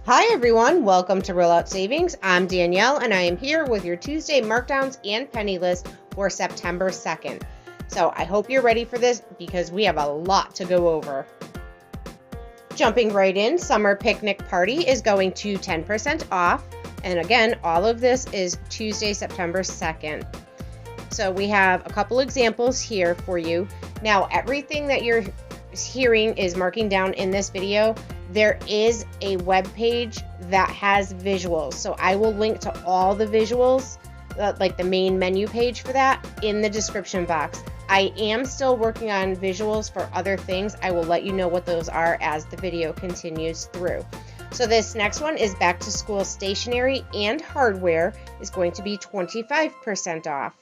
Hi everyone, welcome to Rollout Savings. I'm Danielle and I am here with your Tuesday markdowns and penny list for September 2nd. So I hope you're ready for this because we have a lot to go over. Jumping right in, summer picnic party is going to 10% off. And again, all of this is Tuesday, September 2nd. So we have a couple examples here for you. Now, everything that you're hearing is marking down in this video. There is a web page that has visuals. So I will link to all the visuals, like the main menu page for that, in the description box. I am still working on visuals for other things. I will let you know what those are as the video continues through. So this next one is back to school stationery and hardware is going to be 25% off.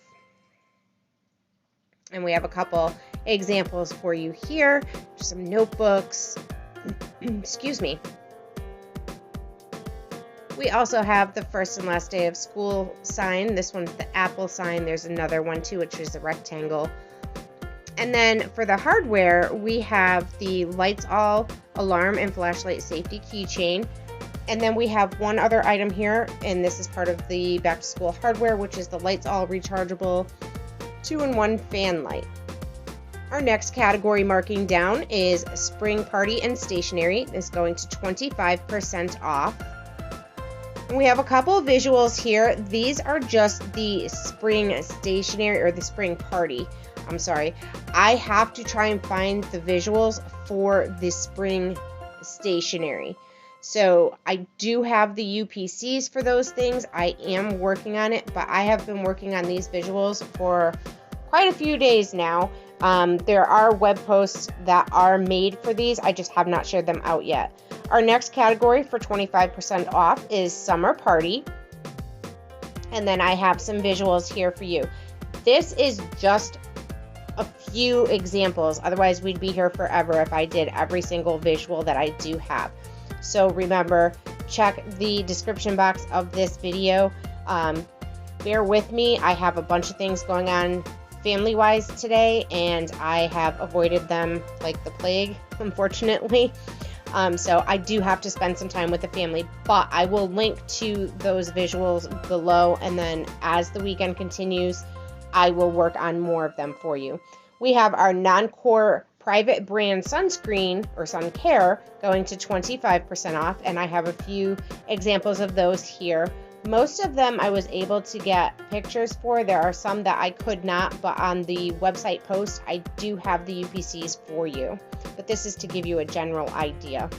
And we have a couple examples for you here. Some notebooks. Excuse me. We also have the first and last day of school sign. This one's the apple sign. There's another one too, which is a rectangle. And then for the hardware, we have the Lights All alarm and flashlight safety keychain. And then we have one other item here, and this is part of the back to school hardware, which is the Lights All rechargeable 2-in-1 fan light. Our next category marking down is spring party and stationery. It's going to 25% off. And we have a couple of visuals here. These are just the spring stationery or the spring party. I'm sorry. I have to try and find the visuals for the spring stationery. So I do have the UPCs for those things. I am working on it, but I have been working on these visuals for quite a few days now. There are web posts that are made for these. I just have not shared them out yet. Our next category for 25% off is summer party. And then I have some visuals here for you. This is just a few examples. Otherwise, we'd be here forever if I did every single visual that I do have. So remember, check the description box of this video. Bear with me. I have a bunch of things going on family-wise today, and I have avoided them like the plague, unfortunately. So I do have to spend some time with the family, but I will link to those visuals below, and then as the weekend continues, I will work on more of them for you. We have our non-core private brand sunscreen or sun care going to 25% off, and I have a few examples of those here. Most of them I was able to get pictures for. There are some that I could not, but on the website post, I do have the UPCs for you. But this is to give you a general idea.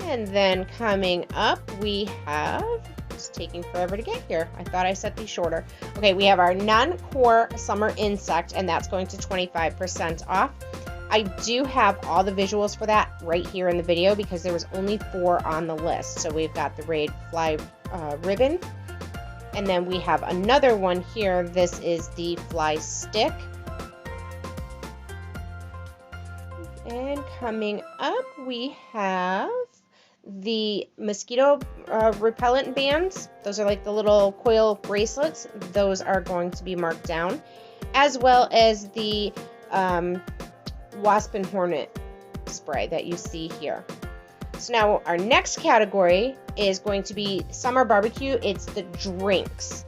And then coming up, we have, it's taking forever to get here. I thought I set these shorter. Okay, we have our non-core summer insect, and that's going to 25% off. I do have all the visuals for that right here in the video because there was only 4 on the list. So we've got the Raid Fly ribbon, and then we have another one here. This is the Fly stick. And coming up, we have the mosquito repellent bands. Those are like the little coil bracelets. Those are going to be marked down, as well as the wasp and hornet spray that you see here. So now our next category is going to be summer barbecue. It's the drinks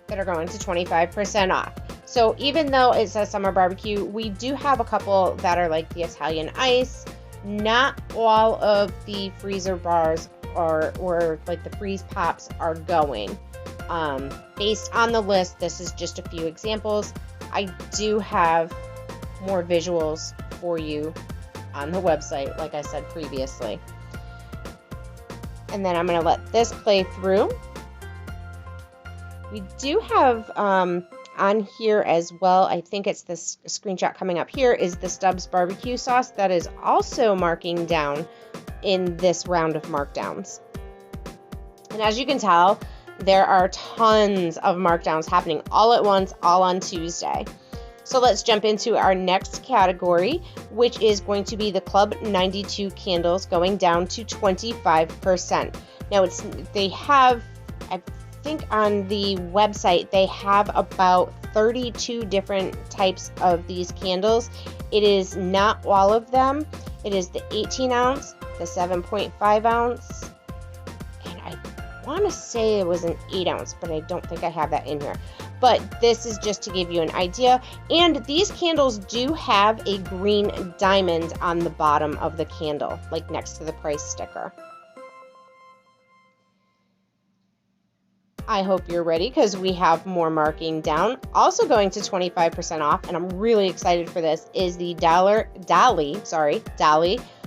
that are going to 25% off. So even though it says summer barbecue, we do have a couple that are like the Italian ice. Not all of the freezer bars or like the freeze pops are going. Based on the list, this is just a few examples. I do have more visuals for you on the website, like I said previously. And then I'm going to let this play through. We do have on here as well, I think it's this screenshot coming up here, is the Stubbs barbecue sauce that is also marking down in this round of markdowns. And as you can tell, there are tons of markdowns happening all at once, all on Tuesday. So let's jump into our next category, which is going to be the Club 92 candles going down to 25%. Now they have, I think on the website, they have about 32 different types of these candles. It is not all of them. It is the 18 ounce, the 7.5 ounce, and I want to say it was an 8 ounce, but I don't think I have that in here. But this is just to give you an idea. And these candles do have a green diamond on the bottom of the candle, like next to the price sticker. I hope you're ready because we have more marking down. Also going to 25% off, and I'm really excited for this, is the Dolly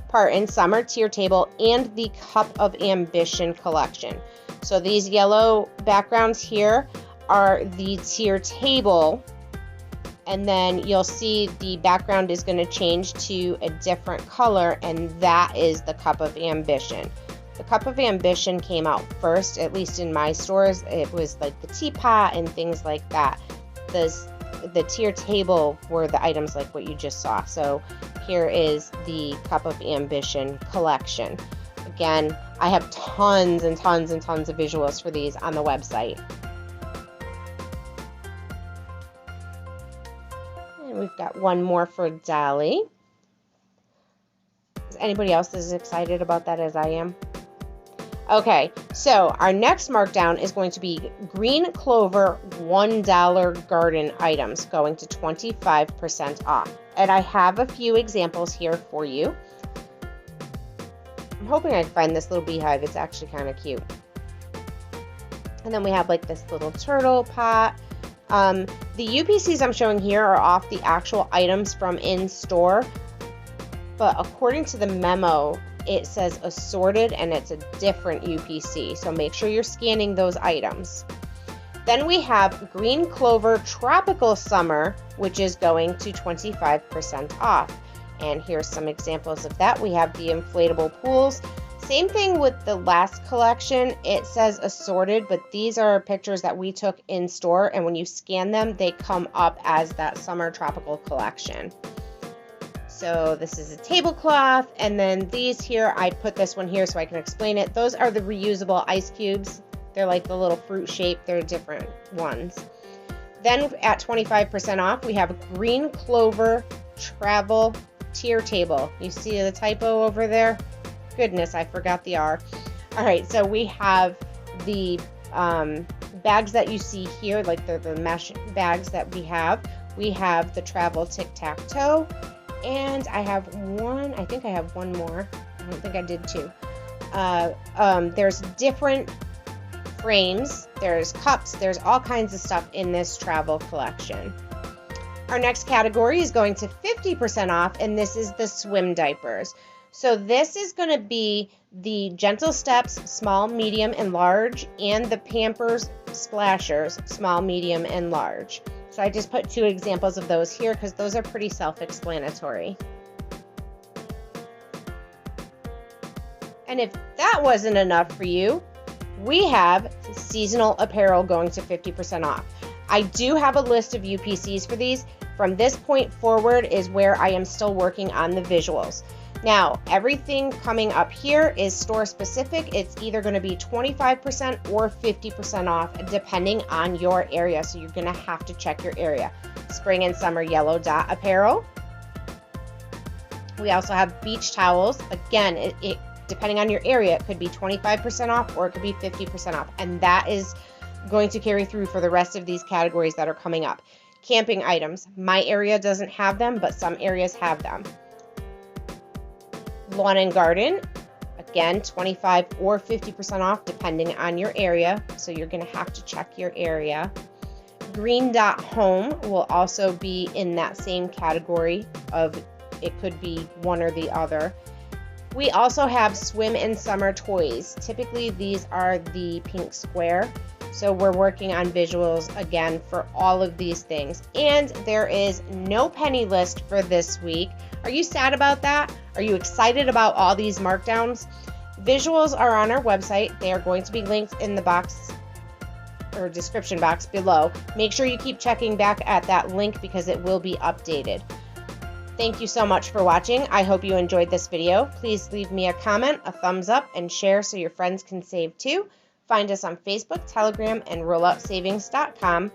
Parton Summer Tier Table and the Cup of Ambition collection. So these yellow backgrounds here are the tier table, and then you'll see the background is going to change to a different color, and that is the Cup of Ambition. The Cup of Ambition came out first, at least in my stores. It was like the teapot and things like that. The tier table were the items like what you just saw. So here is the Cup of Ambition collection. Again, I have tons and tons and tons of visuals for these on the website. And we've got one more for Dolly. Is anybody else as excited about that as I am? Okay, so our next markdown is going to be Green Clover $1 garden items, going to 25% off. And I have a few examples here for you. I'm hoping I find this little beehive. It's actually kind of cute. And then we have like this little turtle pot. The UPCs I'm showing here are off the actual items from in-store. But according to the memo, it says assorted and it's a different UPC. So make sure you're scanning those items. Then we have Green Clover Tropical Summer, which is going to 25% off. And here's some examples of that. We have the inflatable pools. Same thing with the last collection. It says assorted, but these are pictures that we took in store, and when you scan them, they come up as that summer tropical collection. So this is a tablecloth, and then these here, I put this one here so I can explain it. Those are the reusable ice cubes. They're like the little fruit shape. They're different ones. Then at 25% off, we have Green Clover Travel Tier Table. You see the typo over there? Goodness, I forgot the R. All right, so we have the bags that you see here, like the mesh bags that we have. We have the travel tic-tac-toe, and I have one, I think I have one more. I don't think I did two. There's different frames, there's cups, there's all kinds of stuff in this travel collection. Our next category is going to 50% off, and this is the swim diapers. So this is going to be the Gentle Steps small, medium, and large, and the Pampers Splashers small, medium, and large. So I just put two examples of those here because those are pretty self-explanatory. And if that wasn't enough for you, we have seasonal apparel going to 50% off. I do have a list of UPCs for these. From this point forward is where I am still working on the visuals. Now, everything coming up here is store specific. It's either going to be 25% or 50% off depending on your area. So you're going to have to check your area. Spring and summer yellow dot apparel. We also have beach towels. Again, it depending on your area, it could be 25% off or it could be 50% off. And that is going to carry through for the rest of these categories that are coming up. Camping items. My area doesn't have them, but some areas have them. Lawn and garden, again, 25 or 50% off depending on your area. So you're going to have to check your area. Green dot home will also be in that same category of it could be one or the other. We also have swim and summer toys. Typically these are the pink square. So we're working on visuals again for all of these things. And there is no penny list for this week. Are you sad about that? Are you excited about all these markdowns? Visuals are on our website. They are going to be linked in the box or description box below. Make sure you keep checking back at that link because it will be updated. Thank you so much for watching. I hope you enjoyed this video. Please leave me a comment, a thumbs up, and share so your friends can save too. Find us on Facebook, Telegram, and rolloutsavings.com.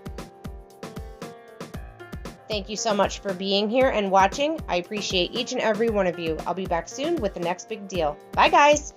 Thank you so much for being here and watching. I appreciate each and every one of you. I'll be back soon with the next big deal. Bye, guys.